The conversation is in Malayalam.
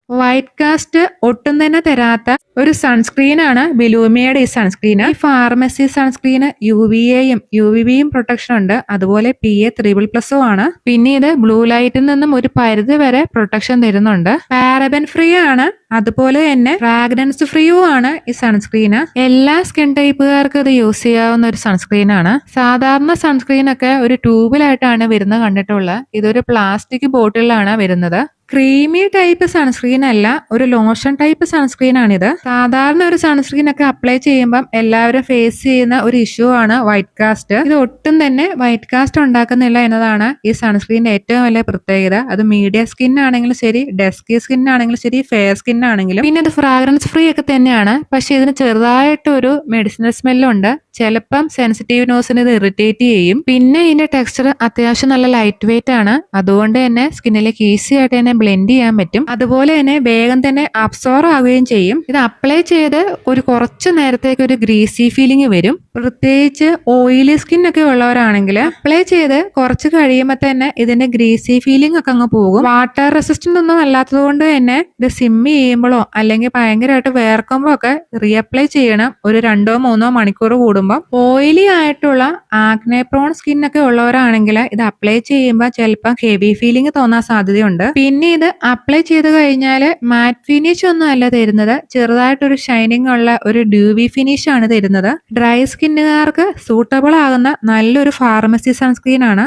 വൈറ്റ് കാസ്റ്റ് ഒട്ടും തന്നെ തരാത്ത ഒരു സൺസ്ക്രീൻ ആണ് ബിലൂമിയയുടെ ഈ സൺസ്ക്രീൻ. ഈ ഫാർമസി സൺസ്ക്രീൻ UVAയും UVBയും പ്രൊട്ടക്ഷൻ ഉണ്ട്. അതുപോലെ PA+++ഉം ആണ്. പിന്നെ ഇത് ബ്ലൂ ലൈറ്റിൽ നിന്നും ഒരു പരിധി വരെ പ്രൊട്ടക്ഷൻ തരുന്നുണ്ട്. പാരബൻ ഫ്രീ ആണ്. അതുപോലെ തന്നെ ഫ്രാഗ്രൻസ് ഫ്രീയും ആണ് ഈ സൺസ്ക്രീന്. എല്ലാ സ്കിൻ ടൈപ്പുകാർക്കും ഇത് യൂസ് ചെയ്യാവുന്ന ഒരു സൺസ്ക്രീൻ ആണ്. സാധാരണ സൺസ്ക്രീൻ ഒക്കെ ഒരു ട്യൂബിലായിട്ടാണ് വരുന്നത് കണ്ടിട്ടുള്ളത്. ഇതൊരു പ്ലാസ്റ്റിക് ബോട്ടിലാണ് വരുന്നത്. ക്രീമി ടൈപ്പ് സൺസ്ക്രീൻ അല്ല, ഒരു ലോഷൻ ടൈപ്പ് സൺസ്ക്രീൻ ആണിത്. സാധാരണ ഒരു സൺസ്ക്രീൻ ഒക്കെ അപ്ലൈ ചെയ്യുമ്പം എല്ലാവരും ഫേസ് ചെയ്യുന്ന ഒരു ഇഷ്യൂ ആണ് വൈറ്റ് കാസ്റ്റ്. ഇത് ഒട്ടും തന്നെ വൈറ്റ് കാസ്റ്റ് ഉണ്ടാക്കുന്നില്ല എന്നതാണ് ഈ സൺസ്ക്രീനിന്റെ ഏറ്റവും വലിയ പ്രത്യേകത. അത് മീഡിയം സ്കിൻ ആണെങ്കിലും ശരി, ഡസ്കി സ്കിൻ ആണെങ്കിലും ശരി, ഫെയർ സ്കിൻ ആണെങ്കിലും. പിന്നെ ഇത് ഫ്രാഗ്രൻസ് ഫ്രീ ഒക്കെ തന്നെയാണ്. പക്ഷെ ഇതിന് ചെറുതായിട്ടൊരു മെഡിസിനൽ സ്മെല്ലുണ്ട്. ചിലപ്പം സെൻസിറ്റീവ് നോസിന് ഇത് ഇറിറ്റേറ്റ് ചെയ്യും. പിന്നെ ഇതിന്റെ ടെക്സ്ചർ അത്യാവശ്യം നല്ല ലൈറ്റ് വെയിറ്റ് ആണ്. അതുകൊണ്ട് തന്നെ സ്കിന്നിലേക്ക് ഈസി ആയിട്ട് തന്നെ ബ്ലെൻഡ് ചെയ്യാൻ പറ്റും. അതുപോലെ തന്നെ വേഗം തന്നെ അബ്സോർവ് ആവുകയും ചെയ്യും. ഇത് അപ്ലൈ ചെയ്ത് ഒരു കുറച്ച് നേരത്തേക്ക് ഒരു ഗ്രീസി ഫീലിംഗ് വരും. പ്രത്യേകിച്ച് ഓയിലി സ്കിൻ ഒക്കെ ഉള്ളവരാണെങ്കിൽ അപ്ലൈ ചെയ്ത് കുറച്ച് കഴിയുമ്പോൾ തന്നെ ഇതിന്റെ ഗ്രീസി ഫീലിംഗ് ഒക്കെ അങ്ങ് പോകും. വാട്ടർ റെസിസ്റ്റന്റ് ഒന്നും അല്ലാത്തത് കൊണ്ട് തന്നെ ഇത് സിം ചെയ്യുമ്പോഴോ അല്ലെങ്കിൽ ഭയങ്കരമായിട്ട് വേർക്കുമ്പോ ഒക്കെ റീഅപ്ലൈ ചെയ്യണം ഒരു 2-3 മണിക്കൂർ കൂടുമ്പോൾ. ഓയിലി ആയിട്ടുള്ള ആക്നെ പ്രോൺ സ്കിൻ ഒക്കെ ഉള്ളവരാണെങ്കിൽ ഇത് അപ്ലൈ ചെയ്യുമ്പോൾ ചിലപ്പോൾ ഹെവി ഫീലിംഗ് തോന്നാൻ സാധ്യതയുണ്ട്. പിന്നെ ഇത് അപ്ലൈ ചെയ്ത് കഴിഞ്ഞാൽ മാറ്റ് ഫിനിഷ് ഒന്നും അല്ല തരുന്നത്. ചെറുതായിട്ടൊരു ഷൈനിങ് ഉള്ള ഒരു ഡ്യൂവി ഫിനിഷ് ആണ് തരുന്നത്. ഡ്രൈ സ്കിന്നുകാർക്ക് സൂട്ടബിൾ ആകുന്ന നല്ലൊരു ഫാർമസി സൺസ്ക്രീൻ ആണ്.